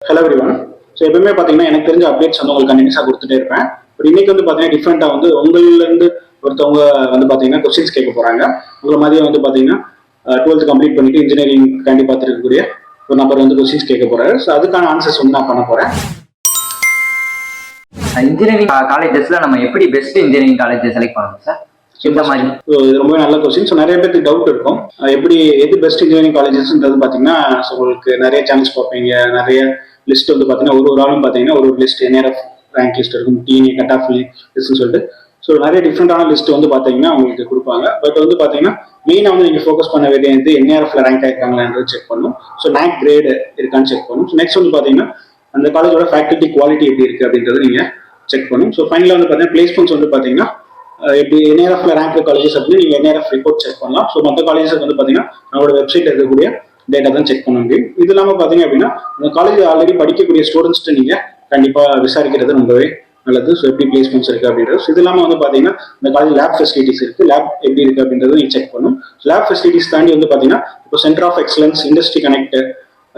Hello everyone. So எப்பவுமே பார்த்தீங்கன்னா எனக்கு தெரிஞ்ச அப்டேட்ஸ் வந்து உங்களுக்கு கண்டினியூஸாக கொடுத்துட்டே இருப்பேன். பட் இன்னைக்கு வந்து பார்த்தீங்கன்னா டிஃப்ரெண்டாக வந்து உங்களிலேருந்து ஒருத்தவங்க வந்து பார்த்தீங்கன்னா கொஸ்டின்ஸ் கேட்க போகிறாங்க. உங்களை மாதிரியே வந்து பார்த்தீங்கன்னா 12th கம்ப்ளீட் பண்ணிட்டு இன்ஜினியரிங் தாண்டி பார்த்துருக்கக்கூடிய ஒரு நபர் வந்து கொஸ்டின்ஸ் கேட்க போறாரு. ஸோ அதுக்கான ஆன்சர்ஸ் வந்து நான் பண்ண போகிறேன். இன்ஜினியரிங் காலேஜஸ்ல நம்ம எப்படி பெஸ்ட் இன்ஜினியரிங் காலேஜ் செலக்ட் பண்ணணும் சார்? இந்த மாதிரி இது ரொம்பவே நல்ல கொஸ்டின். ஸோ நிறைய பேருக்கு டவுட் இருக்கும், எப்படி எது பெஸ்ட் இன்ஜினியரிங் காலேஜஸ்ன்றது பார்த்தீங்கன்னா உங்களுக்கு நிறைய சேனல்ஸ் பார்ப்பீங்க, நிறைய லிஸ்ட் வந்து பார்த்தீங்கன்னா ஒரு ஆளும் பார்த்தீங்கன்னா ஒரு லிஸ்ட் NRF ரேங்க் லிஸ்ட் இருக்கும், டிஎன்ஏ கட் ஆஃப் லிஸ்ட்னு சொல்லிட்டு. ஸோ நிறைய டிஃப்ரெண்டான லிஸ்ட் வந்து பார்த்தீங்கன்னா உங்களுக்கு கொடுப்பாங்க. பட் வந்து பார்த்தீங்கன்னா மெயினாக வந்து நீங்கள் ஃபோக்கஸ் பண்ண வேண்டியது NRFல ரேங்க் ஆயிருக்காங்களான்றது செக் பண்ணும். ஸோ NAC கிரேடு இருக்கான்னு செக் பண்ணும். ஸோ நெக்ஸ்ட் வந்து பார்த்தீங்கன்னா அந்த காலேஜோட ஃபேக்கல்ட்டி குவாலிட்டி எப்படி இருக்கு அப்படின்றது நீங்கள் செக் பண்ணும். ஸோ ஃபைனலாக வந்து பார்த்தீங்கன்னா பிளேஸ்மெண்ட்ஸ் வந்து பார்த்தீங்கன்னா எப்படி NRFல ரேங்க் காலேஜஸ் அப்படின்னு நீங்கள் NRF ரிப்போர்ட் செக் பண்ணலாம். ஸோ மற்ற காலேஜஸ் வந்து பார்த்தீங்கன்னா நம்மளோட வெப்சைட் இருக்கக்கூடிய டேட்டா தான் செக் பண்ண முடியும். இது இல்லாமல் பார்த்தீங்க அப்படின்னா அந்த காலேஜ் ஆல்ரெடி படிக்கக்கூடிய ஸ்டூடெண்ட்ஸ்ட்டு நீங்கள் கண்டிப்பாக விசாரிக்கிறது ரொம்பவே நல்லது. ஸோ எப்படி பிளேஸ்மெண்ட்ஸ் இருக்கு அப்படின்றது. ஸோ இது இல்லாமல் வந்து பார்த்தீங்கன்னா இந்த காலேஜ் லேப் ஃபெசிலிட்டிஸ் இருக்கு, லேப் எப்படி இருக்கு அப்படின்றது நீங்கள் செக் பண்ணும். லேப் ஃபெசிலிட்டிஸ் தாண்டி வந்து பார்த்தீங்கன்னா இப்போ centre of excellence, industry connect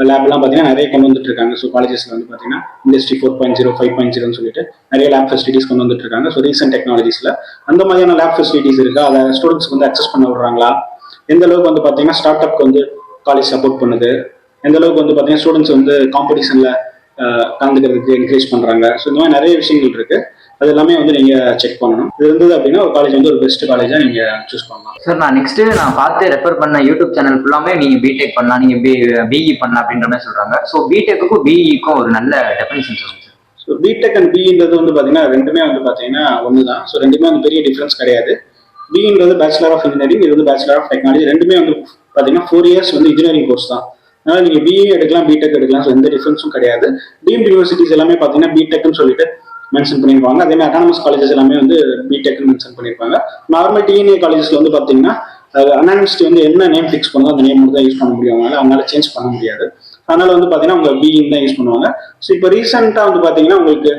லேப்லாம் பார்த்தீங்கன்னா நிறைய கொண்டு வந்துட்டு இருக்காங்க. ஸோ காலேஜஸ்ல வந்து பார்த்தீங்கன்னா இண்டஸ்ட்ரி 4.0, 5.0 சொல்லிட்டு நிறைய லேப் ஃபெசிலிட்டிஸ் கொண்டு வந்துட்டு இருக்காங்க. ஸோ ரீசென்ட் டெக்னாலஜிஸ்ல அந்த மாதிரியான லேப் ஃபெசிலிட்டிஸ் இருக்கா, அதை ஸ்டூடெண்ட்ஸ்க்கு வந்து அக்சஸ் பண்ண விடுறாங்களா, எந்த அளவுக்கு வந்து பார்த்தீங்கன்னா ஸ்டார்ட் அப்க்கு வந்து காலேஜ் சப்போர்ட் பண்ணுது, எந்த அளவுக்கு வந்து பார்த்தீங்கன்னா ஸ்டூடெண்ட்ஸ் வந்து காம்படிஷன்ல கலந்துக்கிறதுக்கு என்கரேஜ் பண்றாங்க. ஸோ இந்த மாதிரி நிறைய விஷயங்கள் இருக்கு. அது எல்லாமே வந்து நீங்க செக் பண்ணணும். இது இருந்தது அப்படின்னா ஒரு காலேஜ் வந்து ஒரு பெஸ்ட் காலேஜா நீங்க சூஸ் பண்ணலாம். சார் நான் நெக்ஸ்ட் பார்த்து ரெஃபர் பண்ண யூடியூப் சேனல் ஃபுல்லாமே நீங்க பிடெக் பண்ணலாம், நீங்க பிஇ பண்ணலாம் அப்படின்ற மாதிரி சொல்றாங்க. ஸோ பிடெக்குக்கும் பிஇக்கும் ஒரு நல்ல டெஃபினிஷன் சொல்லுங்க சார். ஸோ பிடெக் அண்ட் பிஇன்றது வந்து பார்த்தீங்கன்னா ரெண்டுமே வந்து பார்த்தீங்கன்னா ஒன்று தான். ஸோ ரெண்டுமே வந்து பெரிய டிஃபரன்ஸ் கிடையாது. பிஇன்றது பேச்சுலர் ஆஃப் இன்ஜினியரிங், இது வந்து பேச்சுலர் ஆஃப் டெக்னாலஜி. ரெண்டுமே வந்து பார்த்தீங்கன்னா 4 years வந்து இன்ஜினியரிங் கோர்ஸ் தான். அதனால நீங்க பிஇ எடுக்கலாம், பிடெக் எடுக்கலாம். ஸோ எந்த டிஃபரன்ஸும் கிடையாது. டீம்டு யூனிவர்சிட்டிஸ் எல்லாமே பார்த்தீங்கன்னா பிடெக்னு சொல்லிட்டு மென்ஷன் பண்ணியிருப்பாங்க. அதே மாதிரி அட்டானமஸ் காலேஜஸ் எல்லாமே வந்து பிடெக்னு மென்ஷன் பண்ணியிருப்பாங்க. நார்மல் டிஎன்ஏ காலேஜஸ்ல வந்து பார்த்தீங்கன்னா அனானிமிஸ்ட் வந்து என்ன நேம் ஃபிக்ஸ் பண்ணோ அந்த நேம் தான் யூஸ் பண்ண முடியும், அவங்களால சேஞ்ச் பண்ண முடியாது. அதனால வந்து பார்த்தீங்கன்னா உங்க பிஇன்னு தான் யூஸ் பண்ணுவாங்க. ஸோ இப்போ ரீசெண்டாக வந்து பார்த்தீங்கன்னா உங்களுக்கு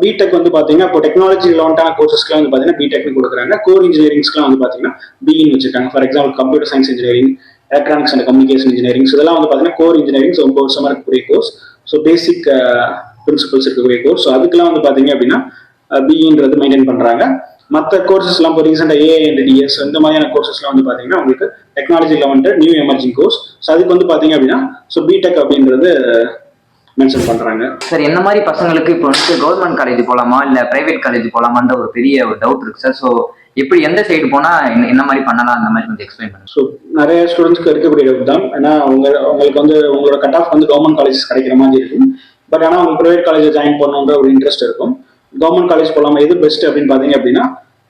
பிடெக் வந்து பார்த்தீங்கன்னா இப்போ டெக்னாலஜி ரிலவெண்டான கோர்சஸ்க்குலாம் வந்து பார்த்தீங்கன்னா பிடெக்னு கொடுக்குறாங்க. கோர் இன்ஜினியரிங்ஸ்க்குலாம் வந்து பார்த்தீங்கன்னா பிஇன்னு வச்சிருக்காங்க. For example computer science engineering, electronics and communication engineering, இதெல்லாம் வந்து பார்த்தீங்கன்னா கோர் இன்ஜினியரிங். ரொம்ப வருஷமா இருக்கக்கூடிய கோர்ஸ். ஸோ பேசிக் பிரின்சிபல்ஸ் இருக்கக்கூடிய கோர்ஸ். ஸோ அதுக்கெல்லாம் வந்து பார்த்தீங்க அப்படின்னா பிஇன்றது மெயின்டைன் பண்றாங்க. மற்ற கோர்சஸ்லாம் இப்போ ரீசெண்டாக ஏஐ அண்ட் டிஎஸ் இந்த மாதிரியான கோர்சஸ்லாம் வந்து பார்த்தீங்கன்னா உங்களுக்கு technology relevant new emerging course. So அதுக்கு வந்து பார்த்தீங்க அப்படின்னா ஸோ பிடெக் அப்படின்றது மென்ஷன் பண்றாங்க. சார் என்ன மாதிரி பசங்களுக்கு இப்போ வந்து கவர்மெண்ட் காலேஜ் போலாமா இல்ல பிரைவேட் காலேஜ் போலாமான்ற ஒரு பெரிய ஒரு டவுட் இருக்கு சார். ஸோ எப்படி எந்த சைடு போனா என்ன மாதிரி பண்ணலாம் அந்த மாதிரி கொஞ்சம் எக்ஸ்பிளைன் பண்ணுங்க. ஸோ நிறைய ஸ்டூடெண்ட்ஸ்க்கு இருக்கக்கூடிய டவுட் தான். ஏன்னா உங்களுக்கு வந்து உங்களோட கட் ஆஃப் வந்து கவர்மெண்ட் காலேஜஸ் கிடைக்கிற மாதிரி இருக்கும். பட் ஆனால் உங்களுக்கு ப்ரைவேட் காலேஜ் ஜாயின் பண்ணணுன்ற ஒரு இன்ட்ரெஸ்ட் இருக்கும். கவர்மெண்ட் காலேஜ் போகலாமா, எது பெஸ்ட் அப்படின்னு பார்த்தீங்க அப்படின்னா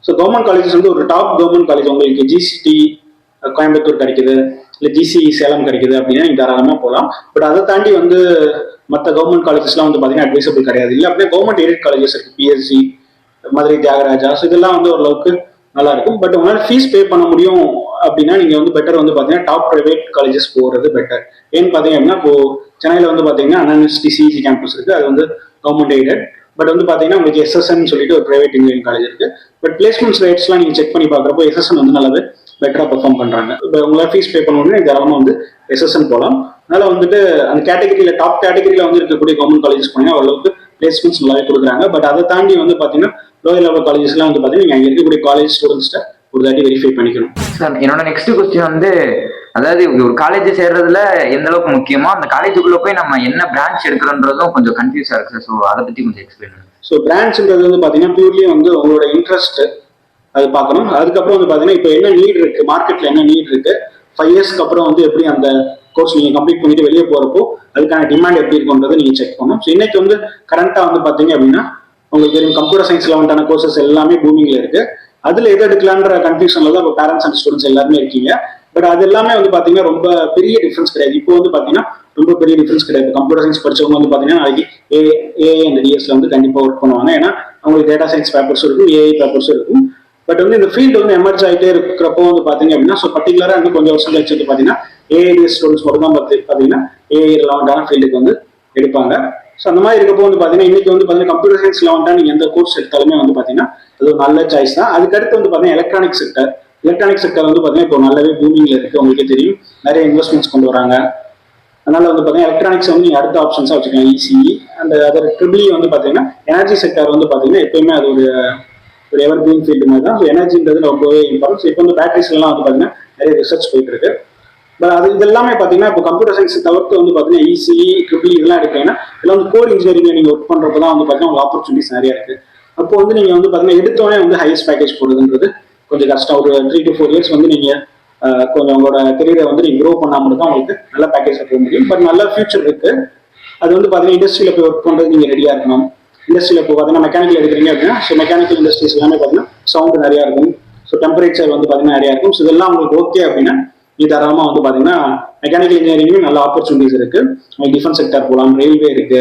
ஸோ கவர்மெண்ட் காலேஜஸ் வந்து ஒரு டாப் கவர்மெண்ட் காலேஜ் உங்களுக்கு ஜிசிடி கோயம்புத்தூர் கிடைக்குது, இல்லை ஜிசி சேலம் கிடைக்குது அப்படின்னா நீங்கள் தாராளமாக போகலாம். பட் அதை தாண்டி வந்து மற்ற கவர்மெண்ட் காலேஜஸ்லாம் வந்து பார்த்தீங்கன்னா அட்வைசபிள் கிடையாது. இல்லை அப்படின்னா கவர்மெண்ட் எய்டட் காலேஜஸ் இருக்கு, பிஎஸ்சி, மதுரை தியாகராஜா. ஸோ இதெல்லாம் வந்து ஓரளவுக்கு நல்லா இருக்கும். பட் உங்களால் ஃபீஸ் பே பண்ண முடியும் அப்படின்னா நீங்க வந்து பெட்டர் வந்து பாத்தீங்கன்னா டாப் பிரைவேட் காலேஜஸ் போறது பெட்டர். ஏன்னு பாத்தீங்க அப்படின்னா இப்போ சென்னையில வந்து பாத்தீங்கன்னா அனானிவர்சிட்டி சிஇசி கேம்பஸ் இருக்கு, அது வந்து கவர்மெண்ட் எய்டட். பட் வந்து பாத்தீங்கன்னா உங்களுக்கு SSN சொல்லிட்டு ஒரு பிரைவேட் இன்ஜினியரிங் காலேஜ் இருக்கு. பட் பிளேஸ்மெண்ட்ஸ் ரேட்ஸ்லாம் நீங்க செக் பண்ணி பாக்குறப்போ SSN வந்து நல்லாவே பெட்டரா பெர்ஃபார்ம் பண்றாங்க. இப்போ உங்களால் ஃபீஸ் பே பண்ணணும்னா தாராளமா வந்து SSN போகலாம். அதனால வந்துட்டு அந்த கேட்டகரியில டாப் கேட்டகரியில வந்து இருக்கக்கூடிய கவர்மெண்ட் காலேஜஸ் போனீங்கன்னா ஓரளவுக்கு பிளேஸ்மெண்ட்ஸ் நல்லாவே கொடுக்குறாங்க. பட் அதை தாண்டி வந்து பாத்தீங்கன்னா லோயர் லெவல் காலேஜஸ்லாம் வந்து பாத்தீங்கன்னா நீங்க அங்க இருக்கக்கூடிய காலேஜ் ஸ்டூடெண்ட்ஸ்ட ஒரு தாட்டி வெரிஃபை பண்ணிக்கணும். சார் என்னோட நெக்ஸ்ட் கொஸ்டின் வந்து அதாவது ஒரு காலேஜ் சேர்றதுல எந்த அளவுக்கு முக்கியமோ அந்த காலேஜுக்குள்ள போய் நம்ம என்ன பிரான்ச் எடுக்கிறோன்றதும் கொஞ்சம் கன்ஃபியூஸா இருக்கு சார். ஸோ அதை பத்தி கொஞ்சம் எக்ஸ்பிளைன் பண்ணுங்க. ஸோ பிரான்ச்ன்றது வந்து பாத்தீங்கன்னா பியூர்லி வந்து உங்களோட இன்ட்ரெஸ்ட் அது பார்க்கணும். அதுக்கப்புறம் வந்து பாத்தீங்கன்னா இப்போ என்ன நீட் இருக்கு, மார்க்கெட்ல என்ன நீட் இருக்கு, 5 yearsக்கு அப்புறம் வந்து எப்படி அந்த கோர்ஸ் நீங்க கம்ப்ளீட் பண்ணிட்டு வெளியே போறப்போ அதுக்கான டிமாண்ட் எப்படி இருக்குன்றதை நீங்க செக் பண்ணணும். ஸோ இன்னைக்கு வந்து கரண்டா வந்து பாத்தீங்க அப்படின்னா உங்களுக்கு கம்ப்யூட்டர் சயின்ஸ்ல வந்துட்டான கோர்சஸ் எல்லாமே பூமிங்ல இருக்கு. அதுல எது எடுக்கலான்ற கன்ஃபியூஷன்ல தான் இப்போ பேரண்ட்ஸ் அண்ட் ஸ்டூடெண்ட்ஸ் எல்லாருமே இருக்கீங்க. பட் அது எல்லாமே வந்து பாத்தீங்கன்னா ரொம்ப பெரிய டிஃபரன்ஸ் கிடையாது. இப்போ வந்து பாத்தீங்கன்னா ரொம்ப பெரிய டிஃபரன்ஸ் கிடையாது. கம்ப்யூட்டர் சயின்ஸ் படிச்சவங்க வந்து பாத்தீங்கன்னா நாளைக்கு ஏஐ அண்ட் டிஎஸ்ல வந்து கண்டிப்பா ஒர்க் பண்ணுவாங்க. ஏன்னா அவங்களுக்கு டேட்டா சயின்ஸ் பேப்பர்ஸ் இருக்கும், ஏஐ பேப்பர்ஸ் இருக்கும். பட் வந்து இந்த ஃபீல்டு வந்து எமர்ஜ் ஆகிட்டே இருக்கிறப்போ வந்து பாத்தீங்க அப்படின்னா ஸோ பர்டிகுலரா இன்னும் கொஞ்சம் வருஷம் கழிச்சு வந்து பாத்தீங்கன்னா ஏஐடிஎஸ் ஸ்டூடெண்ட்ஸ் மட்டும் தான் பாத்தீங்கன்னா ஏஐ ரிலவெண்டான ஃபீல்டுக்கு வந்து எடுப்பாங்க. ஸோ அந்த மாதிரி இருக்கப்போ வந்து பாத்தீங்கன்னா இன்னைக்கு வந்து பாத்தீங்கன்னா கம்ப்யூட்டர் சயின்ஸ் ரிலவெண்டா நீங்க எந்த கோர்ஸ் எடுத்தாலுமே வந்து பாத்தீங்கன்னா அது ஒரு நல்ல சாய்ஸ் தான். அதுக்கடுத்து வந்து பாத்தீங்கன்னா எலக்ட்ரானிக் செக்டர் வந்து பாத்தீங்கன்னா இப்போ நல்லாவே பூமிங்ல இருக்கு. உங்களுக்கே தெரியும், நிறைய இன்வெஸ்ட்மெண்ட்ஸ் கொண்டு வராங்க. அதனால வந்து பார்த்தீங்கன்னா எலக்ட்ரானிக்ஸ் வந்து நீங்கள் அடுத்த ஆப்ஷன்ஸாக வச்சுக்கலாம். இசிஇ அந்த அதர் ட்ரிபிள் வந்து பார்த்தீங்கன்னா எனர்ஜி செக்டர் வந்து பார்த்தீங்கன்னா எப்பயுமே அது ஒரு எவர் கிரீன் ஃபீல்டு மாதிரி தான். ஸோ எனர்ஜின்றது ரொம்பவே இம்பார்ட்டன்ஸ். இப்போ வந்து பேட்டரிஸ்லாம் வந்து பார்த்தீங்கன்னா நிறைய ரிசர்ச் போயிட்டு இருக்கு. பட் அது இது எல்லாமே பார்த்தீங்கன்னா இப்போ கம்ப்யூட்டர் சயின்ஸ் தவிர்த்து வந்து பார்த்தீங்கன்னா இசிஇ ட்ரிபிள் இதெல்லாம் எடுத்தீங்கன்னா இதெல்லாம் வந்து கோர் இன்ஜினியரிங் நீங்கள் ஒர்க் பண்ணுறப்ப தான் வந்து பார்த்தீங்கன்னா உங்களுக்கு ஆப்பர்ச்சுனிட்டிஸ் நிறைய இருக்கு. அப்போ வந்து நீங்கள் வந்து பார்த்தீங்கன்னா எடுத்தோடனே வந்து ஹையஸ்ட் பேக்கேஜ் போடுறதுன்றது கொஞ்சம் கஷ்டம். ஒரு 3 to 4 years வந்து நீங்கள் கொஞ்சம் உங்களோட கெரியரை வந்து நீங்கள் க்ரோ பண்ணால் மட்டும் தான் உங்களுக்கு நல்ல பேக்கேஜ் போக முடியும். பட் நல்ல ஃபியூச்சர் இருக்கு. அது வந்து பார்த்தீங்கன்னா இண்டஸ்ட்ரியில் போய் ஒர்க் பண்ணுறது நீங்கள் ரெடியாக இருக்கணும். இண்டஸ்ட்ரியில் இப்போ பார்த்தீங்கன்னா மெக்கானிக்கல் எடுக்கிறீங்க அப்படின்னா ஸோ மெக்கானிக்கல் இண்டஸ்ட்ரீஸ் எல்லாமே பார்த்தீங்கன்னா சவுண்டு நிறையா இருக்கும். ஸோ டெம்பரேச்சர் வந்து பார்த்தீங்கன்னா நிறையா இருக்கும். ஸோ இதெல்லாம் உங்களுக்கு ஓகே அப்படின்னா நீ தாராளமாக வந்து பார்த்தீங்கன்னா மெக்கானிக்கல் இன்ஜினியரிங்கும் நல்ல ஆப்பர்ச்சுனிட்டிஸ் இருக்கு. உங்களுக்கு டிஃபென்ஸ் செக்டர் போகலாம், ரயில்வே இருக்கு.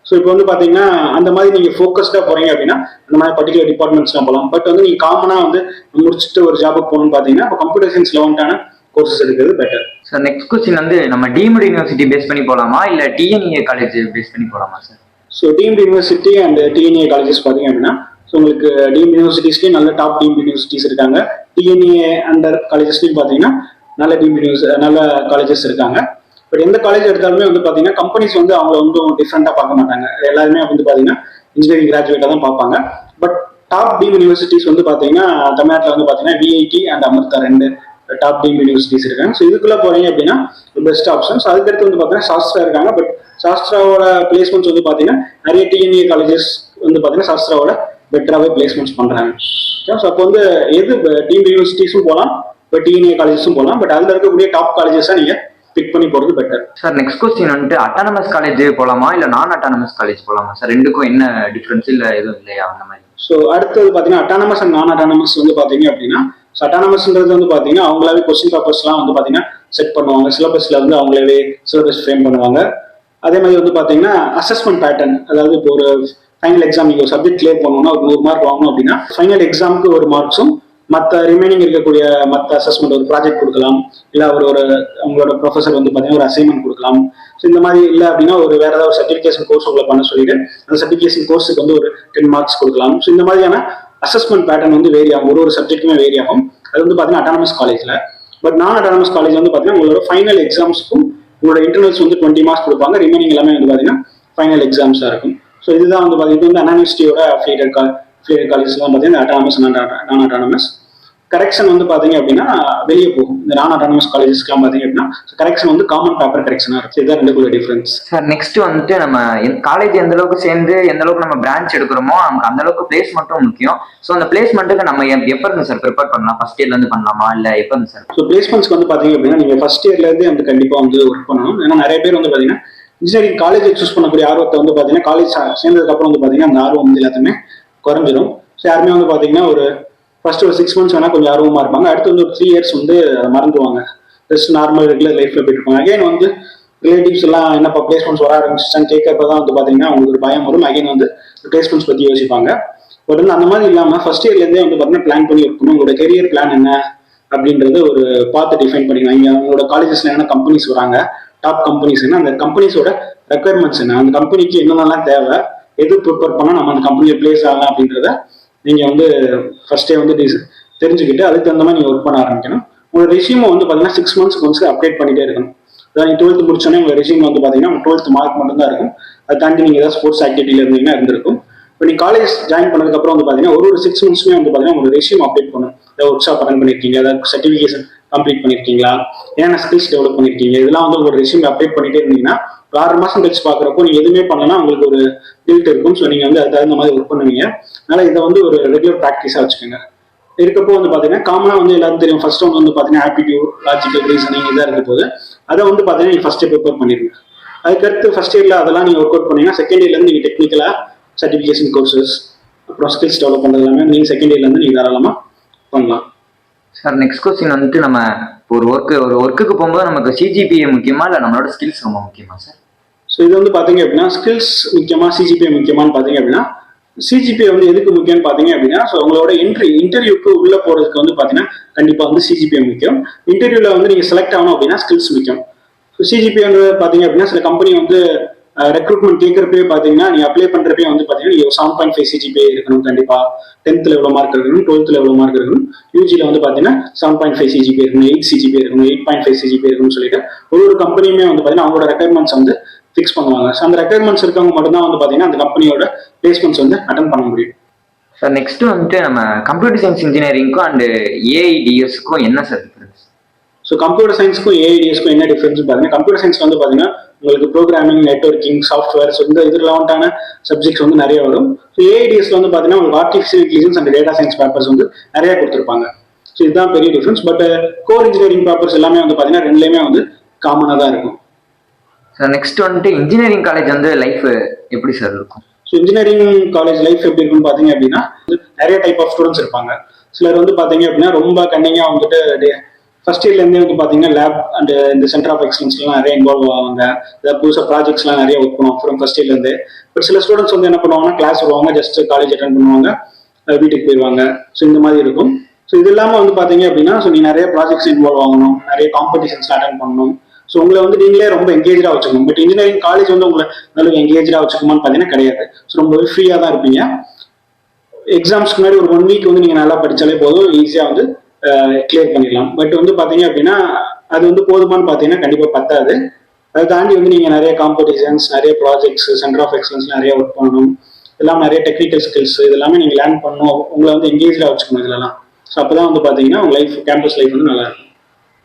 ஸோ இப்போ வந்து பார்த்தீங்கன்னா அந்த மாதிரி நீங்கள் ஃபோக்கஸ்டாக போறீங்க அப்படின்னா அந்த மாதிரி பர்டிகுலர் டிபார்ட்மெண்ட்ஸ்லாம் போகலாம். பட் வந்து நீங்கள் காமனாக வந்து முடிச்சுட்டு ஒரு ஜாபுக்கு போகணும்னு பார்த்தீங்கன்னா இப்போ கம்ப்யூட்டர் சயின்ஸ் லெவன்ட்டான கோர்சஸ் எடுக்கிறது பெட்டர். சார் நெக்ஸ்ட் கொஸ்டின் வந்து நம்ம டீம்டு யூனிவர்சிட்டி பேஸ் பண்ணி போகலாமா இல்லை டிஎன்ஏ காலேஜ் பேஸ் பண்ணி போகலாமா sir? So deemed university and DNA colleges பார்த்தீங்க அப்படின்னா ஸோ உங்களுக்கு டீம்டு யூனிவர்சிட்டிஸ்லேயும் நல்ல டாப் டீம்டு யூனிவர்சிட்டிஸ் இருக்காங்க. டிஎன்ஏ அண்டர் காலேஜஸ்லையும் பார்த்தீங்கன்னா நல்ல காலேஜஸ் இருக்காங்க. பட் எந்த காலேஜ் எடுத்தாலுமே வந்து பார்த்தீங்கன்னா கம்பெனிஸ் வந்து அவங்கள வந்து டிஃப்ரெண்டாக பார்க்க மாட்டாங்க. எல்லாருமே வந்து பார்த்தீங்கன்னா இன்ஜினியரிங் கிராஜுவேட்டாக தான் பார்ப்பாங்க. பட் டாப் டீம் யூனிவர்சிட்டிஸ் வந்து பார்த்தீங்கன்னா தமிழ்நாட்டில் வந்து பார்த்தீங்கன்னா VIT and Amrita 2 top team universities இருக்காங்க. ஸோ இதுக்குள்ள போறீங்க அப்படின்னா பெஸ்ட் ஆப்ஷன்ஸ். அதுக்கடுத்து வந்து பார்த்தீங்கன்னா சாஸ்திரா இருக்காங்க. பட் சாஸ்திராவோட பிளேஸ்மெண்ட்ஸ் வந்து பார்த்தீங்கன்னா நிறைய டிஎன்ஏ காலேஜஸ் வந்து பார்த்தீங்கன்னா சாஸ்திராவோட பெட்டராகவே பிளேஸ்மெண்ட்ஸ் பண்ணுறாங்க. ஸோ அப்போ வந்து எது டீம் யூனிவர்சிட்டிஸும் போகலாம், இப்போ டிஎன்ஏ காலேஜஸும் போகலாம். பட் அதில் இருக்கக்கூடிய டாப் காலேஜஸாக நீங்கள் பிக் பண்ணி போகிறது பெட்டர். சார் நெக்ஸ்ட் கொஸ்டின் வந்துட்டு அட்டானமஸ் காலேஜ் போகலாமா இல்லை நான் அட்டானமஸ் காலேஜ் போகலாமா சார்? ரெண்டுக்கும் என்ன டிஃப்ரென்ஸ் இல்லை எதுவும் இல்லையா அந்த மாதிரி? ஸோ அடுத்தது பார்த்தீங்கன்னா அட்டானமஸ் அண்ட் நான் அட்டானமஸ் வந்து பார்த்தீங்க அப்படின்னா ஸோ அட்டானமஸ்ன்றது வந்து பார்த்தீங்கன்னா அவங்களாவே கொஸ்டின் பேப்பர்ஸ்லாம் வந்து பார்த்தீங்கன்னா செட் பண்ணுவாங்க. சிலபஸில் வந்து அவங்களாவே சிலபஸ் ஃப்ரேம் பண்ணுவாங்க. அதே மாதிரி வந்து பார்த்தீங்கன்னா அசஸ்மெண்ட் பேட்டர்ன், அதாவது இப்போ ஒரு ஃபைனல் எக்ஸாம் நீங்கள் ஒரு சப்ஜெக்ட் கிளியர் பண்ணணும்னா ஒரு 100 மார்க் வாங்கணும் அப்படின்னா ஃபைனல் எக்ஸாமுக்கு ஒரு மார்க்ஸும் மற்ற ரிமைனிங் இருக்கக்கூடிய மற்ற அசஸ்மெண்ட் ஒரு ப்ராஜெக்ட் கொடுக்கலாம், இல்லை ஒரு உங்களோட ப்ரொஃபஸர் வந்து பார்த்தீங்கன்னா ஒரு அசைன்மெண்ட் கொடுக்கலாம். ஸோ இந்த மாதிரி இல்லை அப்படின்னா ஒரு வேற ஏதாவது சர்டிஃபிகேஷன் கோர்ஸ் உங்களை பண்ண சொல்லிட்டு அந்த சர்டிஃபிகேஷன் கோர்ஸுக்கு வந்து ஒரு 10 மார்க்ஸ் கொடுக்கலாம். ஸோ இந்த மாதிரியான அசஸ்மெண்ட் பேட்டர்ன் வந்து வேரி ஆகும். ஒரு சப்ஜெக்ட்டுமே வேரி ஆகும். அது வந்து பார்த்தீங்கன்னா அட்டானமஸ் காலேஜில். பட் நான் அட்டானமஸ் காலேஜ் வந்து பார்த்தீங்கன்னா உங்களோட ஃபைனல் எக்ஸாம்ஸ்க்கும் உங்களோட இன்டர்னல்ஸ் வந்து 20 மார்க்ஸ் கொடுப்பாங்க. ரிமைனிங் எல்லாமே வந்து பார்த்தீங்கன்னா ஃபைனல் எக்ஸாம்ஸாக இருக்கும். ஸோ இதுதான் வந்து பார்த்தீங்கன்னா இது வந்து அனானிவர்சிட்டியோட அஃபிலியேட்டட் காலேஜஸ்லாம் பார்த்தீங்கன்னா அட்டானமஸ் நான் அட்டானமஸ். கரெக்ஷன் வந்து பார்த்தீங்க அப்படின்னா வெளியே போகும். இந்த நான் அட்டானமஸ் காலேஜஸ்க்குலாம் பார்த்தீங்க அப்படின்னா கரெக்ஷன் வந்து காமன் பேப்பர் கரெக்ஷனாக இருக்கும். இதுதான் ரெண்டுக்குள்ள டிஃபரன்ஸ். சார் நெக்ஸ்ட் வந்துட்டு நம்ம காலேஜ் எந்த அளவுக்கு சேர்ந்து எந்த அளவுக்கு நம்ம பிரான்ச் எடுக்கிறோமோ அந்த அளவுக்கு பிளேஸ்மெண்ட்டும் முக்கியம். ஸோ அந்த பிளேஸ்மெண்ட்டுக்கு நம்ம எப்போ இருந்து சார் ப்ரிப்பேர் பண்ணலாம்? ஃபர்ஸ்ட் இயர்ல இருந்து பண்ணலாமா இல்லை எப்போ இருந்து சார்? ஸோ பிளேஸ்மெண்ட்ஸ்க்கு வந்து பார்த்தீங்க அப்படின்னா நீங்கள் ஃபர்ஸ்ட் இயர்லேருந்தே வந்து கண்டிப்பாக வந்து ஒர்க் பண்ணணும். ஏன்னா நிறைய பேர் வந்து பார்த்தீங்கன்னா இன்ஜினியரிங் காலேஜ் சூஸ் பண்ணக்கூடிய ஆர்வத்தை வந்து பார்த்தீங்கன்னா காலேஜ் சேர்ந்ததுக்கு அப்புறம் வந்து பார்த்தீங்கன்னா அந்த ஆர்வம் வந்து எல்லாத்தையுமே குறைஞ்சிடும். ஸோ யாருமே வந்து பார்த்தீங்கன்னா ஒரு ஃபர்ஸ்ட் ஒரு 6 months வேணா கொஞ்சம் ஆர்வமாக இருப்பாங்க. அடுத்து வந்து ஒரு 3 years வந்து மறந்துடுவாங்க. ஜஸ்ட் நார்மல் ரெகுலர் லைஃப்ல போயிட்டு இருப்பாங்க. அகைன் வந்து ரிலேட்டிவ்ஸ் எல்லாம் என்னப்பா பிளேஸ்மெண்ட்ஸ் வர ஆரம்பிச்சுன்னு கேட்கறப்ப தான் வந்து பார்த்தீங்கன்னா அவங்களுக்கு ஒரு பயம் வரும். அகைன் வந்து பிளேஸ்மெண்ட்ஸ் பற்றி யோசிப்பாங்க. பட் வந்து அந்த மாதிரி இல்லாமல் ஃபர்ஸ்ட் இயர்லேருந்தே வந்து பார்த்தீங்கன்னா பிளான் பண்ணி இருக்கணும். உங்களோட கெரியர் பிளான் என்ன அப்படின்றது ஒரு பார்த்து டிஃபைன் பண்ணிக்கலாம். இங்கே உங்களோட காலேஜஸ்ல என்ன கம்பெனிஸ் வராங்க, டாப் கம்பெனிஸ் என்ன, அந்த கம்பெனிஸோட ரெக்குயர்மெண்ட்ஸ் என்ன, அந்த கம்பெனிக்கு என்னென்னலாம் தேவை, எது ப்ரிப்பேர் பண்ணால் நம்ம அந்த கம்பெனியில் பிளேஸ் ஆகலாம் அப்படின்றத நீங்கள் வந்து ஃபர்ஸ்டே வந்து தெரிஞ்சுக்கிட்டு அதுக்கு தகுந்த மாதிரி நீங்கள் ஒர்க் பண்ண ஆரம்பிக்கணும். உங்களோட ரெசியூமை வந்து பார்த்தீங்கன்னா 6 months ஒன்ஸ் அப்டேட் பண்ணிட்டே இருக்கணும். அதாவது நீங்கள் 12th முடிச்சோன்னே உங்கள் ரெசியூம் வந்து பார்த்தீங்கன்னா உங்கள் 12th மார்க் மட்டும் தான் இருக்கும். அதை தாண்டி நீங்கள் ஏதாவது ஸ்போர்ட்ஸ் ஆக்டிவிட்டியில் இருந்தீங்கன்னா இருந்திருக்கும். இப்போ நீங்கள் காலேஜ் ஜாயின் பண்ணதுக்கப்புறம் வந்து பார்த்தீங்கன்னா ஒரு 6 monthsமே வந்து பார்த்தீங்கன்னா உங்களோட ரெசியூம் அப்டேட் பண்ணணும். ஏதாவது ஒர்க் ஷாப் அட்டன் பண்ணியிருக்கீங்க, ஏதாவது சர்டிஃபிகேஷன் கம்ப்ளீட் பண்ணியிருக்கீங்களா, என்னென்ன ஸ்கில்ஸ் டெவலப் பண்ணியிருக்கீங்க, இதெல்லாம் வந்து உங்களோட ரெசியூம் அப்டேட் பண்ணிட்டே இருந்தீங்கன்னா 6 மாதம் கழிச்சு பார்க்குறப்போ நீங்கள் எதுவுமே பண்ணலன்னா உங்களுக்கு ஒரு கில்ட் இருக்கும். ஸோ நீங்கள் வந்து அது தகுந்த மாதிரி ஒர்க் பண்ணுவீங்க. அதனால இதை வந்து ஒரு ரெகுலர் ப்ராக்டிஸாக வச்சுக்கோங்க. இருக்கப்போ வந்து பார்த்தீங்கன்னா காமனாக வந்து எல்லாரும் தெரியும் ஃபர்ஸ்ட் வந்து பார்த்தீங்கன்னா ஆப்டிடியூட், லாஜிக்கல், ரீசனிங் இதாக இருக்க போது அதை வந்து பார்த்தீங்கன்னா நீங்கள் ஃபர்ஸ்ட் ப்ரிப்பேர் பண்ணிடுங்க. அதுக்கடுத்து ஃபர்ஸ்ட் இயரில் அதெல்லாம் நீங்கள் ஒர்க் அவுட் பண்ணீங்கன்னா செகண்ட் இயர்லேருந்து நீங்கள் டெக்னிக்கலாக சர்டிஃபிகேஷன் கோர்சஸ் அப்புறம் ஸ்கில்ஸ் டெவலப் பண்ணுறது எல்லாமே நீங்கள் செகண்ட் இயர்லேருந்து நீங்கள் தாராளமாக பண்ணலாம். சார் நெக்ஸ்ட் கொஸ்டின் வந்துட்டு நம்ம ஒரு ஒர்க்குக்கு போகும்போது நமக்கு சிஜிபிஏ முக்கியமா இல்லை நம்மளோட ஸ்கில்ஸ் ரொம்ப முக்கியமா சார்? ஸோ இது வந்து பார்த்தீங்க அப்படின்னா ஸ்கில்ஸ் முக்கியமா சிஜிபிஏ முக்கியமானு பார்த்தீங்க அப்படின்னா சிஜிபிஏ வந்து எதுக்கு முக்கியம்னு பார்த்தீங்க அப்படின்னா ஸோ உங்களோட இன்டர்வியூக்கு உள்ள போறதுக்கு வந்து பார்த்தீங்கன்னா கண்டிப்பாக வந்து சிஜிபிஏ முக்கியம். இன்டர்வியூல வந்து நீங்கள் செலக்ட் ஆகணும் அப்படின்னா ஸ்கில்ஸ் முக்கியம். ஸோ சிஜிபிஏ வந்து பார்த்தீங்க அப்படின்னா சில கம்பெனி வந்து ரெக்ரூட்மெண்ட் கேட்கறப்பே பார்த்தீங்கன்னா நீங்க அப்ளை பண்றப்பே வந்து பார்த்தீங்கன்னா நீங்க 7.5 சிஜிபிஏ இருக்கணும் கண்டிப்பா. 10th எவ்வளவு மார்க் இருக்கணும், 12th எவ்வளவு மார்க் இருக்கணும், யூஜில வந்து பார்த்தீங்கன்னா 7.5 சிஜிபிஏ இருக்கணும், 8 சிஜிபிஏ இருக்கணும், 8.5 சிஜிபிஏ இருக்கணும்னு சொல்லிட்டு ஒரு கம்பெனியுமே வந்து பார்த்தீங்கன்னா அவங்களோட ரெக்யர்மெண்ட்ஸ் வந்து ஃபிக்ஸ் பண்ணுவாங்க. ஸோ அந்த ரெக்யர்மெண்ட்ஸ் இருக்கவங்க மட்டும்தான் வந்து பார்த்தீங்கன்னா அந்த கம்பெனியோட பிளேஸ்மெண்ட்ஸ் வந்து அட்டன் பண்ண முடியும். சார் நெக்ஸ்ட் வந்துட்டு நம்ம கம்ப்யூட்டர் சயின்ஸ் இன்ஜினியரிங்க்கும் அண்ட் ஏஐடிஎஸ்க்கும் என்ன சார் டிஃபரன்ஸ்? ஸோ கம்ப்யூட்டர் சயின்ஸ்க்கும் ஏஐடிஎஸ்க்கும் என்ன டிஃபரன்ஸ் பார்த்தீங்கன்னா, கம்ப்யூட்டர் சயின்ஸ் வந்து பார்த்தீங்கன்னா உங்களுக்கு ப்ரோக்ராமிங், நெட்வொர்க்கிங், சாஃப்ட்வேர், ஸோ இந்த ரிலவெண்டான சப்ஜெக்ட்ஸ் வந்து நிறைய வரும். ஸோ ஏஐடிஎஸ்ல வந்து பார்த்தீங்கன்னா உங்களுக்கு artificial intelligence and data science papers வந்து நிறைய கொடுத்துருப்பாங்க. ஸோ இதுதான் பெரிய difference. But core engineering papers எல்லாமே வந்து பார்த்தீங்கன்னா ரெண்டுலேயுமே வந்து காமனாக தான் இருக்கும். சார் நெக்ஸ்ட் வந்துட்டு இன்ஜினியரிங் காலேஜ் வந்து லைஃப் எப்படி சார் இருக்கும்? ஸோ இன்ஜினியரிங் காலேஜ் லைஃப் எப்படி இருக்குன்னு பார்த்தீங்க அப்படின்னா நிறைய டைப் ஆஃப் ஸ்டூடெண்ட்ஸ் இருப்பாங்க. சிலர் வந்து பார்த்தீங்க அப்படின்னா ரொம்ப கன்னிங்காக வந்துட்டு ஃபர்ஸ்ட் இயர்லேருந்தே வந்து பார்த்தீங்கன்னா லேப் அண்ட் இந்த சென்டர் ஆஃப் எக்ஸலன்ஸ்லாம் நிறைய இன்வால்வ் ஆவாங்க. புதுசாக ப்ராஜெக்ட்ஸ்லாம் நிறைய ஒர்க் பண்ணுவோம் ஃப்ரம் ஃபர்ஸ்ட் இயர்லேருந்து. பட் சில ஸ்டூடெண்ட்ஸ் வந்து என்ன பண்ணுவாங்கன்னா கிளாஸ் வருவாங்க, ஜஸ்ட் காலேஜ் அட்டன் பண்ணுவாங்க, வீட்டுக்கு போயிடுவாங்க. ஸோ இந்த மாதிரி இருக்கும். ஸோ இது இல்லாமல் வந்து பார்த்தீங்க அப்படின்னா ஸோ நீ நிறைய ப்ராஜெக்ட்ஸ் இன்வால்வ் ஆகணும், நிறைய காம்படிஷன்ஸ் அட்டன் பண்ணணும். ஸோ உங்களை வந்து நீங்களே ரொம்ப எங்கேஜாக வச்சுக்கணும். பட் இன்ஜினியரிங் காலேஜ் வந்து உங்களை நல்ல எங்கேஜாக வச்சுக்குமான்னு பார்த்தீங்கன்னா கிடையாது. ஸோ ரொம்பவே ஃப்ரீயாக தான் இருப்பீங்க. எக்ஸாம்ஸ்க்கு முன்னாடி ஒரு 1 வீக் வந்து நீங்கள் நல்லா படித்தாலே போதும், ஈஸியாக வந்து கிளியர் பண்ணிடலாம். பட் வந்து பார்த்தீங்க அப்படின்னா அது வந்து போதுமானு பார்த்தீங்கன்னா கண்டிப்பாக பத்தாது. அதை தாண்டி வந்து நீங்கள் நிறைய காம்படிஷன்ஸ், நிறைய ப்ராஜெக்ட்ஸ், சென்டர் ஆஃப் எக்ஸலன்ஸ் நிறைய ஒர்க் பண்ணணும். இதெல்லாம் நிறைய டெக்னிக்கல் ஸ்கில்ஸ் இதெல்லாமே நீங்கள் லேர்ன் பண்ணணும். உங்களை வந்து எங்கேஜாக வச்சுக்கணும் இதெல்லாம். ஸோ அப்போ தான் வந்து பார்த்தீங்கன்னா உங்கள் லைஃப், கேம்பஸ் லைஃப் வந்து நல்லா இருக்கும்.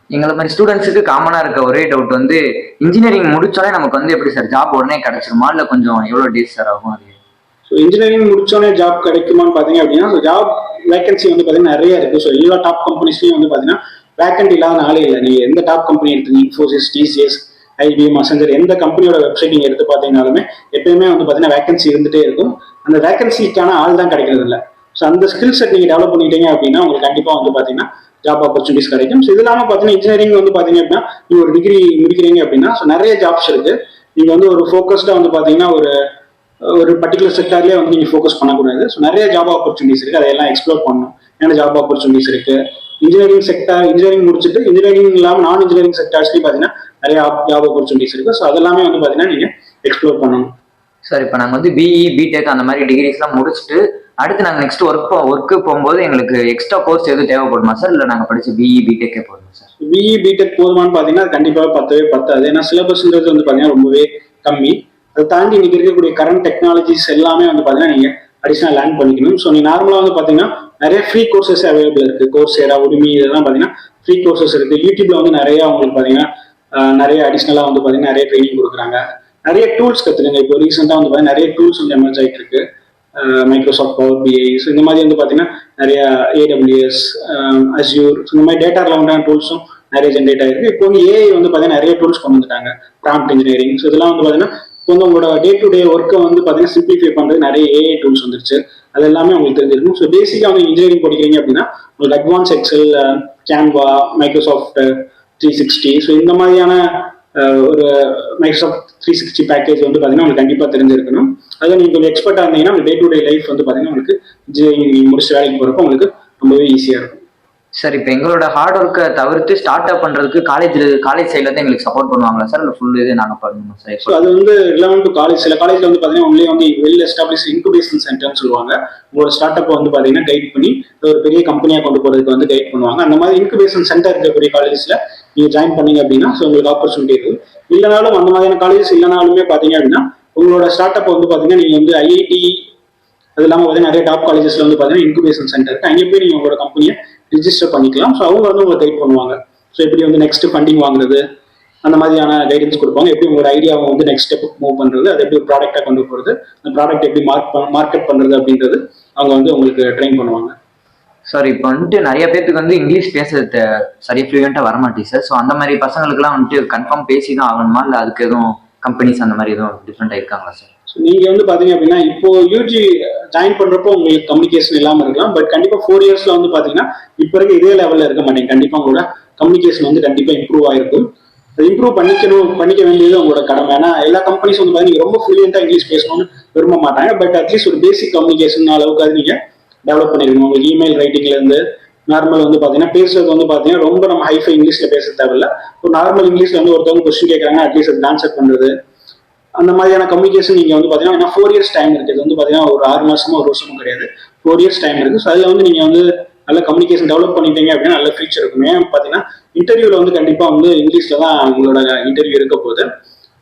எங்களை மாதிரி ஸ்டூடெண்ட்ஸுக்கு காமனா இருக்க ஒரே டவுட் வந்து இன்ஜினியரிங் முடிச்சோடனே நமக்கு வந்து எப்படி சார் ஜாப் உடனே கிடைச்சிருமா, இல்லை கொஞ்சம் எவ்வளோ டேஸ் சார் ஆகும் அது? ஸோ இன்ஜினியரிங் முடிச்சோடனே ஜாப் கிடைக்குமான்னு பார்த்தீங்க அப்படின்னா ஸோ ஜாப் வேகன்சி வந்து பார்த்தீங்கன்னா நிறைய இருக்கு. ஸோ எல்லா டாப் கம்பெனிஸ்லையும் வந்து பார்த்தீங்கன்னா வேகன்ட் இல்லாத நாளே இல்லை. நீங்கள் எந்த டாப் கம்பெனி எடுத்தீங்க, இன்ஃபோசிஸ், டிசிஎஸ், ஐபிஎம், அசெஞ்சர், எந்த கம்பெனியோட வெப்சைட் நீங்கள் எடுத்து பார்த்தீங்கன்னாலுமே எப்பயுமே வந்து பார்த்தீங்கன்னா வேகன்சி இருந்துகிட்டே இருக்கும். அந்த வேகன்சிக்கான ஆள் தான் கிடைக்கிறது இல்லை. ஸோ அந்த ஸ்கில் செட் நீங்கள் டெவலப் பண்ணிட்டீங்க அப்படின்னா உங்களுக்கு கண்டிப்பாக வந்து பார்த்தீங்கன்னா ஜாப் ஆப்பர்ச்சுனிட்டிஸ் கிடைக்கும். ஸோ இது இல்லாமல் பார்த்தீங்கன்னா இன்ஜினியரிங் வந்து பார்த்தீங்க அப்படின்னா நீங்கள் ஒரு டிகிரி முடிக்கிறீங்க அப்படின்னா ஸோ நிறைய ஜாப்ஸ் இருக்கு. நீங்கள் வந்து ஒரு ஃபோக்கஸ்டாக வந்து பார்த்தீங்கன்னா ஒரு பர்டிகுலர் செக்டார்லேயே வந்து நீங்கள் ஃபோக்கஸ் பண்ணக்கூடாது. ஸோ நிறைய ஜாப் ஆப்பர்ச்சுனிட்டிஸ் இருக்குது, அதையெல்லாம் எக்ஸ்ப்ளோர் பண்ணணும். என்ன ஜாப் ஆப்பர்ச்சுனிட்டிஸ் இருக்குது இன்ஜினியரிங் முடிச்சுட்டு இன்ஜினியரிங் இல்லாமல் நான் இன்ஜினியரிங் செக்டார்ஸ்லையும் பார்த்தீங்கன்னா நிறைய ஜாப் ஆப்பர்ச்சுனிட்டிஸ் இருக்குது. ஸோ அதெல்லாமே வந்து பார்த்தீங்கன்னா நீங்கள் எக்ஸ்ப்ளோர் பண்ணணும். சார் இப்போ நாங்கள் வந்து பிஇ, பிடெக் அந்த மாதிரி டிகிரிஸ்லாம் முடிச்சுட்டு அடுத்து நாங்கள் நெக்ஸ்ட் ஒர்க்கு போகும்போது எங்களுக்கு எக்ஸ்ட்ரா கோர்ஸ் எதுவும் தேவைப்படுமா சார், இல்லை நாங்கள் படிச்சு பிஇ, பிடெக்கே போதுமா சார்? பிஇ, பிடெக் போதுமான்னு பார்த்தீங்கன்னா கண்டிப்பாக பத்தாது. ஏன்னா சிலபஸ்ன்றது வந்து பார்த்தீங்கன்னா ரொம்பவே கம்மி. அதை தாண்டி இன்னைக்கு இருக்கக்கூடிய கரண்ட் டெக்னாலஜிஸ் எல்லாமே வந்து பார்த்தீங்கன்னா நீங்கள் அடிஷனல் லேர்ன் பண்ணிக்கணும். ஸோ நீ நார்மலாக வந்து பார்த்தீங்கன்னா நிறைய ஃப்ரீ கோர்சஸ் அவைலபிள் இருக்கு. கோர்சேரா, உடுமி இதெல்லாம் பார்த்தீங்கன்னா ஃப்ரீ கோர்சஸ் இருக்கு. யூடியூப்ல வந்து நிறைய உங்களுக்கு பார்த்தீங்கன்னா நிறைய அடிஷனலாக வந்து பார்த்தீங்கன்னா நிறைய ட்ரைனிங் கொடுக்குறாங்க. நிறைய டூல்ஸ் கற்றுக்குங்க. இப்போ ரீசெண்டாக வந்து பார்த்தீங்கன்னா நிறைய டூல்ஸ் வந்து எமர்ஜ் ஆகிட்டு இருக்கு. மைக்ரோசாஃப்ட் பவர் பிஐ, ஸோ இந்த மாதிரி வந்து பார்த்தீங்கன்னா நிறைய ஏடபிள்யூஎஸ், அஸ்யூர், இந்த மாதிரி டேட்டா ரிலவெண்டான டூல்ஸும் நிறைய ஜென்ரேட் ஆகிருக்கு. இப்போ வந்து ஏஐ வந்து பார்த்தீங்கன்னா நிறைய டூல்ஸ் கொண்டு வந்துட்டாங்க, ப்ராம்ப்ட் இன்ஜினியரிங். ஸோ இதெல்லாம் வந்து பார்த்தீங்கன்னா இப்போ வந்து உங்களோட டே டு டே ஒர்க்கை வந்து பார்த்தீங்கன்னா சிம்பிளிஃபை பண்ணுறது நிறைய ஏஐ டூல்ஸ் வந்துருச்சு. அது எல்லாமே உங்களுக்கு தெரிஞ்சிருக்கும். ஸோ பேசிக்காக வந்து இன்ஜினியரிங் படிக்கிறீங்க அப்படின்னா உங்களுக்கு advance Excel, Canva, Microsoft 360, so இந்த மாதிரியான ஒரு மைக்ரோசாஃப்ட் 360 பேக்கேஜ் வந்து பார்த்தீங்கன்னா உங்களுக்கு கண்டிப்பாக தெரிஞ்சிருக்கணும். அதில் நீங்கள் கொஞ்சம் எக்ஸ்பர்ட்டாக இருந்தீங்கன்னா உங்களுக்கு டே டு டே லைஃப் வந்து பார்த்தீங்கன்னா உங்களுக்கு இன்ஜினியரிங் முடிச்சு வேலைக்கு போகிறப்ப உங்களுக்கு ரொம்பவே ஈஸியாக இருக்கும். சார் இப்போ எங்களோட ஹார்ட் ஒர்க்கை தவிர்த்து ஸ்டார்ட் அப் பண்ணுறதுக்கு காலேஜ் சைடில் தான் எங்களுக்கு சப்போர்ட் பண்ணுவாங்களா சார், இல்லை ஃபுல் இது நாங்கள் பண்ணணும் சார்? ஸோ அது வந்து ரிலவெண்ட் டு காலேஜ். சில காலேஜில் வந்து பார்த்தீங்கன்னா உங்களே வந்து வெல் எஸ்டாப்ளிஷ் இன்குபேஷன் சென்டர்னு சொல்லுவாங்க. உங்களோட ஸ்டார்ட் அப்பை வந்து பார்த்தீங்கன்னா கைட் பண்ணி ஒரு பெரிய கம்பெனியாக கொண்டு போகிறதுக்கு வந்து கைட் பண்ணுவாங்க. அந்த மாதிரி இன்குபேஷன் சென்டர் இருக்கக்கூடிய காலேஜஸில் நீங்கள் ஜாயின் பண்ணீங்க அப்படின்னா ஸோ உங்களுக்கு ஆப்பர்ச்சுனிட்டி இருக்குது. இல்லைனாலும் அந்த மாதிரியான காலேஜஸ் இல்லைனாலுமே பார்த்தீங்க அப்படின்னா உங்களோட ஸ்டார்ட் அப்பை வந்து பார்த்தீங்கன்னா நீங்கள் வந்து ஐஐடி அது இல்லாமல் பார்த்தீங்கன்னா நிறைய டாப் காலேஜஸ்ல வந்து பார்த்தீங்கன்னா இன்குபேஷன் சென்டர் இருக்குது. அங்கே போய் நீங்கள் உங்களோட கம்பெனியை ரிஜிஸ்டர் பண்ணிக்கலாம். ஸோ அவங்க வந்து உங்களுக்கு கைட் பண்ணுவாங்க. ஸோ எப்படி வந்து நெக்ஸ்ட் ஃபண்டிங் வாங்குறது அந்த மாதிரியான கைடன்ஸ் கொடுப்பாங்க. எப்படி உங்களோட ஐடியாவை வந்து நெக்ஸ்ட் ஸ்டெப் மூவ் பண்ணுறது, அது எப்படி ஒரு ப்ராடக்டாக கொண்டு போகிறது, அந்த ப்ராடக்ட் எப்படி மார்க்கெட் பண்ணுறது அப்படின்றது அவங்க வந்து உங்களுக்கு ட்ரெயின் பண்ணுவாங்க. சார் இப்போ வந்துட்டு நிறைய பேருக்கு வந்து இங்கிலீஷ் பேசுறது சரியா ஃப்ளூயண்ட்டாக வரமாட்டேங்குது சார். ஸோ அந்த மாதிரி பசங்களுக்குலாம் வந்துட்டு கன்ஃபார்ம் பேசி தான் ஆகணுமா, இல்லை அதுக்கு எதுவும் கம்பெனிஸ் அந்த மாதிரி எதுவும் டிஃப்ரெண்டாக இருக்காங்களா சார்? ஸோ நீங்கள் வந்து பார்த்தீங்க அப்படின்னா இப்போ யூஜி ஜாயின் பண்ணுறப்போ உங்களுக்கு கம்யூனிகேஷன் இல்லாமல் இருக்கலாம். பட் கண்டிப்பாக 4 இயர்ஸில் வந்து பார்த்தீங்கன்னா இப்போ இருக்க இதே லெவலில் இருக்க மாட்டேங்க. கண்டிப்பாக உங்களோட கம்யூனிகேஷன் வந்து கண்டிப்பாக இம்ப்ரூவ் ஆகிருக்கும். அது இம்ப்ரூவ் பண்ணிக்க வேண்டியது உங்களோட கடமை. ஏன்னா எல்லா கம்பெனிஸ் வந்து பார்த்தீங்கன்னா ரொம்ப ஃப்ளூயண்ட்டாக இங்கிலீஷ் பேசணும்னு விரும்ப மாட்டாங்க. பட் அட்லீஸ்ட் ஒரு பேசிக் கம்யூனிகேஷன் அளவுக்கு நீங்கள் டெவலப் பண்ணிருக்கணும். உங்களுக்கு இமெயில் ரைட்டிங்லேருந்து நார்மல் வந்து பார்த்தீங்கன்னா பேசுறது வந்து பார்த்தீங்கன்னா ரொம்ப நம்ம ஹைஃபை இங்கிலீஷில் பேச தேவையில்ல. ஒரு நார்மல் இங்கிலீஷில் வந்து ஒருத்தவங்க கொஸ்டின் கேட்குறாங்க, அட்லீஸ்ட் அது ஆன்சர் பண்ணுறது, அந்த மாதிரியான கம்யூனிகேஷன் நீங்கள் வந்து பார்த்தீங்கன்னா 4 இயர்ஸ் டைம் இருக்குது. இது வந்து பார்த்தீங்கன்னா ஒரு 6 மாசமோ 1 வருஷமும் கிடையாது, 4 இயர்ஸ் டைம் இருக்குது. ஸோ அதில் வந்து நீங்கள் வந்து நல்ல கம்யூனிகேஷன் டெவலப் பண்ணிட்டீங்க அப்படின்னா நல்ல ஃபியூச்சர் இருக்கும். ஏன் பார்த்தீங்கன்னா இன்டர்வியூவில் வந்து கண்டிப்பாக வந்து இங்கிலீஷில் தான் உங்களோட இன்டர்வியூ இருக்க போகுது.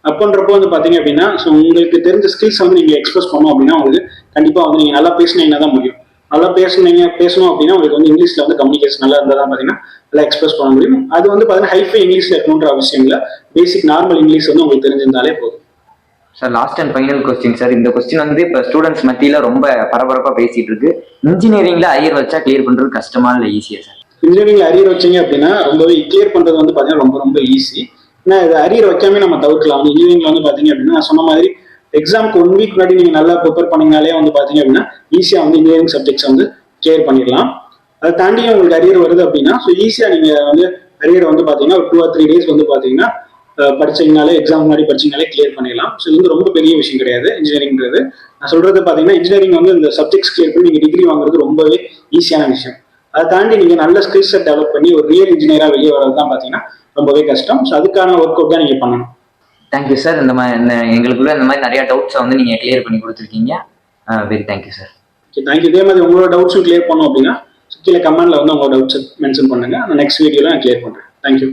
அப்பன்றப்போ வந்து பார்த்தீங்க அப்படின்னா ஸோ உங்களுக்கு தெரிஞ்ச ஸ்கில்ஸ் வந்து நீங்கள் எக்ஸ்பிரஸ் பண்ணோம் அப்படின்னா உங்களுக்கு கண்டிப்பாக வந்து நீங்கள் நல்லா பேசினீங்கன்னா தான் முடியும். நல்லா பேசணும் அப்படின்னா உங்களுக்கு வந்து இங்கிலீஷில் வந்து கம்யூனிகேஷன் நல்லா இருந்தால் தான் பார்த்தீங்கன்னா நல்லா எக்ஸ்பிரஸ் பண்ண முடியும். அது வந்து பார்த்தீங்கன்னா ஹைஃபை இங்கிலீஷில் இருக்கணுன்ற அவசியம் இல்லை, பேசிக் நார்மல் இங்கிலீஷ் வந்து உங்களுக்கு தெரிஞ்சிருந்தாலே போதும். Sir last and final question sir. இந்த கொஸ்டின் வந்து இப்போ ஸ்டூடெண்ட்ஸ் மத்தியில ரொம்ப பரபரப்பா பேசிட்டு இருக்கு. இன்ஜினியரிங்ல அரியர் வச்சா கிளியர் பண்றது கஷ்டமா இல்லை ஈஸியா சார்? இன்ஜினியரிங்ல அரியர் வச்சீங்க அப்படின்னா ரொம்பவே கிளியர் பண்றது வந்து பாத்தீங்கன்னா ரொம்ப ரொம்ப ஈஸி. ஏன்னா இது அரியர் வைக்காம நம்ம தவிர்க்கலாம். இன்ஜினியரிங்ல வந்து பாத்தீங்க அப்படின்னா நான் சொன்ன மாதிரி எக்ஸாமுக்கு 1 வீக் முன்னாடி நீங்க நல்லா ப்ரிப்பேர் பண்ணீங்கனாலே வந்து பாத்தீங்க அப்படின்னா ஈஸியா வந்து இன்ஜினியரிங் சப்ஜெக்ட்ஸ் வந்து கிளியர் பண்ணிடலாம். அதை தாண்டி உங்களுக்கு அரியர் வருது அப்படின்னா ஸோ ஈஸியா நீங்க வந்து அரியர் வந்து பாத்தீங்கன்னா ஒரு 2 or 3 days வந்து பாத்தீங்கன்னா படிச்சீங்கனாலே எக்ஸாம் முன்னாடி படிச்சீங்கனாலே கிளியர் பண்ணிடலாம். ஸோ இது வந்து ரொம்ப பெரிய விஷயம் கிடையாது இன்ஜினியரிங்கிறது. நான் சொல்றது பாத்தீங்கன்னா இன்ஜினியரிங் வந்து இந்த சப்ஜெக்ட்ஸ் கிளியர் பண்ணி நீங்க டிகிரி வாங்குறது ரொம்பவே ஈஸியான விஷயம். அதை தாண்டி நீங்க நல்ல ஸ்கில் செட் டெவலப் பண்ணி ஒரு ரியல் இன்ஜினியரா வெளியே வரது தான் பாத்தீங்கன்னா ரொம்பவே கஷ்டம். ஸோ அதுக்கான ஒர்க் அவுட் தான் நீங்க பண்ணணும். Thank you sir. இந்த மாதிரி எங்களுக்குள்ள இந்த மாதிரி நிறைய டவுட்ஸை வந்து நீங்க கிளியர் பண்ணி கொடுத்துருக்கீங்க. Very thank you sir. தேங்க்யூ. இதே மாதிரி உங்களோட டவுட்ஸும் கிளியர் பண்ணோம் அப்படின்னா கீழே கமெண்ட்ல வந்து உங்களோட டவுட்ஸ் மென்ஷன் பண்ணுங்க. நான் நெக்ஸ்ட் வீடியோல நான் கிளியர் பண்றேன். தேங்க்யூ.